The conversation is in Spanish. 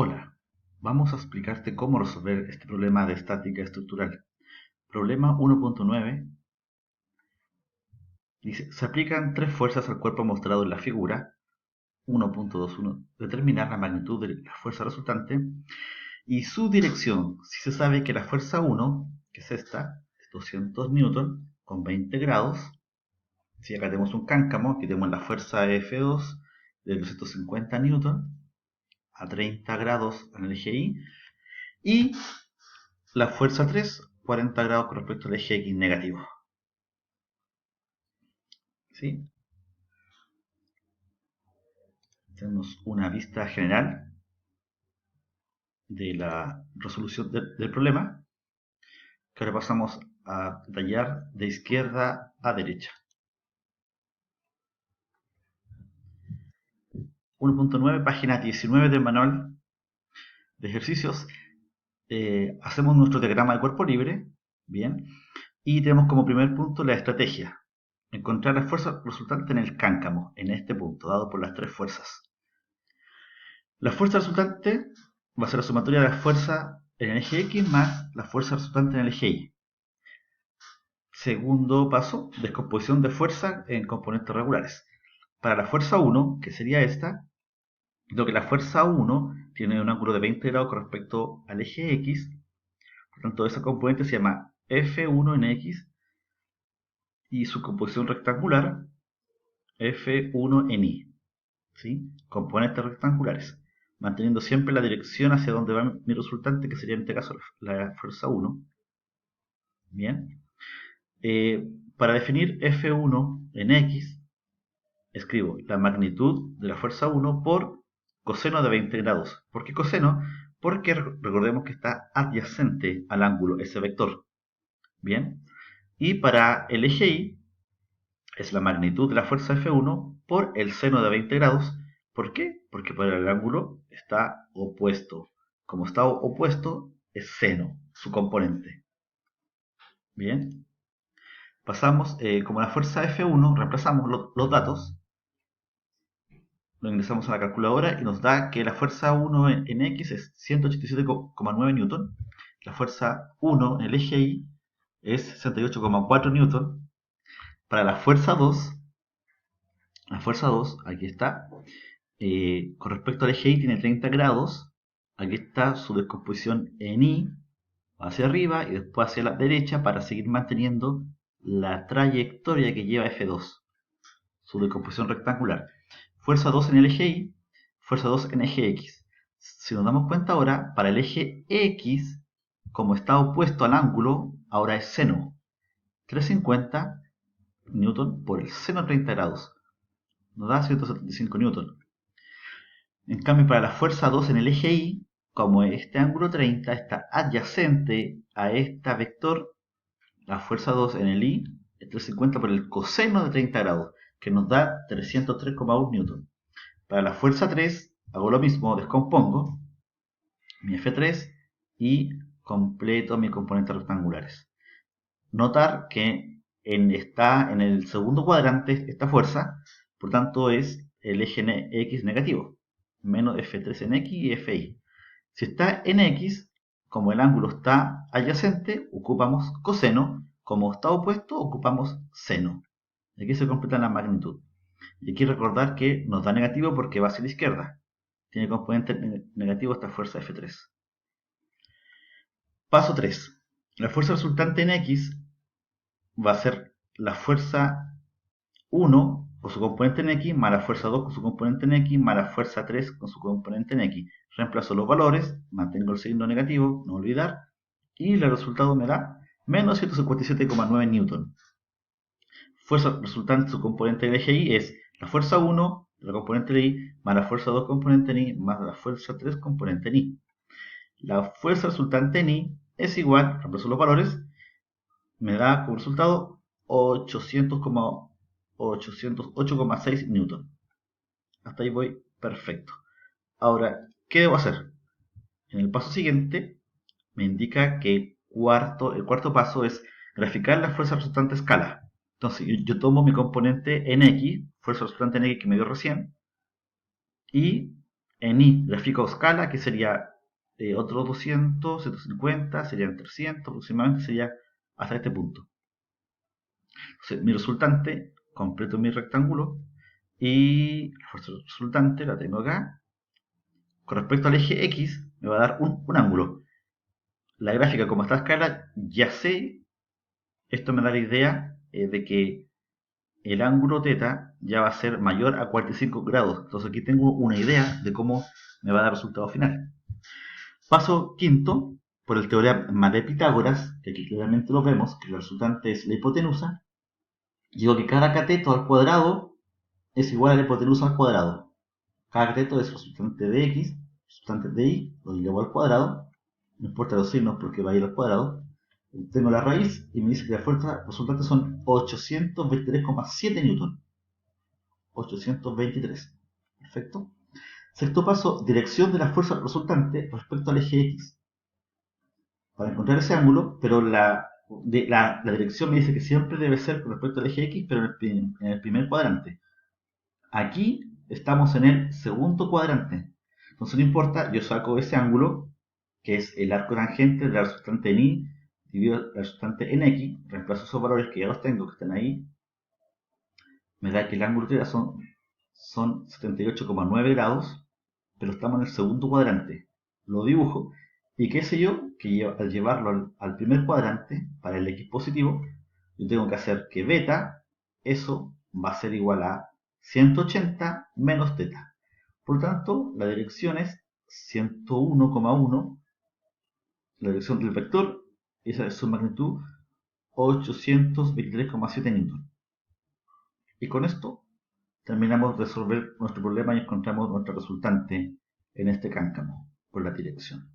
Hola, vamos a explicarte cómo resolver este problema de estática estructural. Problema 1.9 dice, se aplican tres fuerzas al cuerpo mostrado en la figura. 1.21, determinar la magnitud de la fuerza resultante y su dirección. Si se sabe que la fuerza 1, que es esta, es 200 newton con 20 grados. Si acá tenemos un cáncamo, aquí tenemos la fuerza F2 de 250 newton a 30 grados en el eje Y. Y la fuerza 3, 40 grados con respecto al eje X negativo. ¿Sí? Tenemos una vista general de la resolución del problema, que ahora pasamos a detallar de izquierda a derecha. 1.9, página 19 del manual de ejercicios. Hacemos nuestro diagrama de cuerpo libre, bien, y tenemos como primer punto la estrategia. Encontrar la fuerza resultante en el cáncamo, en este punto, dado por las tres fuerzas. La fuerza resultante va a ser la sumatoria de la fuerza en el eje X más la fuerza resultante en el eje Y. Segundo paso, descomposición de fuerza en componentes regulares. Para la fuerza 1, que sería esta, lo que la fuerza 1 tiene un ángulo de 20 grados con respecto al eje X, por tanto esa componente se llama F1 en X y su composición rectangular F1 en Y. ¿Sí? Componentes rectangulares, manteniendo siempre la dirección hacia donde va mi resultante, que sería en este caso la fuerza 1. Bien. Para definir F1 en X, escribo la magnitud de la fuerza 1 por coseno de 20 grados. ¿Por qué coseno? Porque recordemos que está adyacente al ángulo, ese vector. Bien. Y para el eje Y, es la magnitud de la fuerza F1 por el seno de 20 grados. ¿Por qué? Porque para el ángulo está opuesto. Como está opuesto, es seno, su componente. Bien. Pasamos, como la fuerza F1, reemplazamos los datos, lo ingresamos a la calculadora y nos da que la fuerza 1 en X es 187,9 newton, la fuerza 1 en el eje Y es 68,4 newton. Para la fuerza 2, aquí está, con respecto al eje Y tiene 30 grados, aquí está su descomposición en Y, hacia arriba y después hacia la derecha para seguir manteniendo la trayectoria que lleva F2, su decomposición rectangular. Fuerza 2 en el eje Y, fuerza 2 en eje X. Si nos damos cuenta ahora, para el eje X, como está opuesto al ángulo, ahora es seno. 350 newton por el seno de 30 grados. Nos da 175 newton. En cambio, para la fuerza 2 en el eje Y, como este ángulo 30 está adyacente a este vector, la fuerza 2 en el Y es 350 por el coseno de 30 grados, que nos da 303,1 newton. Para la fuerza 3 hago lo mismo, descompongo mi F3 y completo mis componentes rectangulares. Notar que está en el segundo cuadrante esta fuerza, por tanto es el eje X negativo, menos F3 en X y FY. Si está en X, como el ángulo está adyacente, ocupamos coseno, como está opuesto, ocupamos seno. Aquí se completa la magnitud. Y aquí recordar que nos da negativo porque va hacia la izquierda. Tiene componente negativo esta fuerza F3. Paso 3. La fuerza resultante en X va a ser la fuerza 1 con su componente en X más la fuerza 2 con su componente en X más la fuerza 3 con su componente en X. Reemplazo los valores, mantengo el signo negativo, no olvidar, y el resultado me da menos 157,9 newton. Fuerza resultante, su componente del eje Y es la fuerza 1 de la componente de Y más la fuerza 2 componente en Y más la fuerza 3 componente en Y. La fuerza resultante en Y es igual, reemplazo los valores, me da como resultado 808,6 newton. Hasta ahí voy perfecto. Ahora, ¿qué debo hacer? En el paso siguiente me indica que el cuarto paso es graficar la fuerza resultante a escala. Entonces yo tomo mi componente en X, fuerza resultante en X que me dio recién, y En Y grafico escala, que sería otros 200, 150, serían 300 aproximadamente, sería hasta este punto. Entonces, mi resultante, completo mi rectángulo, y la fuerza resultante la tengo acá. Con respecto al eje X, me va a dar un ángulo. La gráfica, como está a escala, ya sé, esto me da la idea de que el ángulo θ ya va a ser mayor a 45 grados. Entonces aquí tengo una idea de cómo me va a dar el resultado final. Paso quinto, por el teorema de Pitágoras, que aquí claramente lo vemos, que la resultante es la hipotenusa, digo que cada cateto al cuadrado es igual a la hipotenusa al cuadrado. Cada cateto es resultante de x, resultante de y, lo llevo al cuadrado, no importa los signos porque va a ir al cuadrado. Tengo la raíz y me dice que la fuerza resultante son 823,7 newton. 823. Perfecto. Sexto paso, dirección de la fuerza resultante respecto al eje X. Para encontrar ese ángulo, pero la dirección me dice que siempre debe ser con respecto al eje X, pero en el primer cuadrante. Aquí estamos en el segundo cuadrante. Entonces no importa, yo saco ese ángulo, que es el arco tangente de la resultante en Y, dividido la resultante en X, reemplazo esos valores que ya los tengo, que están ahí, me da que el ángulo θ son 78,9 grados, pero estamos en el segundo cuadrante. Lo dibujo, y qué sé yo, que al llevarlo al primer cuadrante, para el X positivo, yo tengo que hacer que beta, eso va a ser igual a 180 menos θ. Por lo tanto, la dirección es 101,1, la dirección del vector, esa es su magnitud 823,7 newton. Y con esto terminamos de resolver nuestro problema y encontramos nuestra resultante en este cáncamo por la dirección.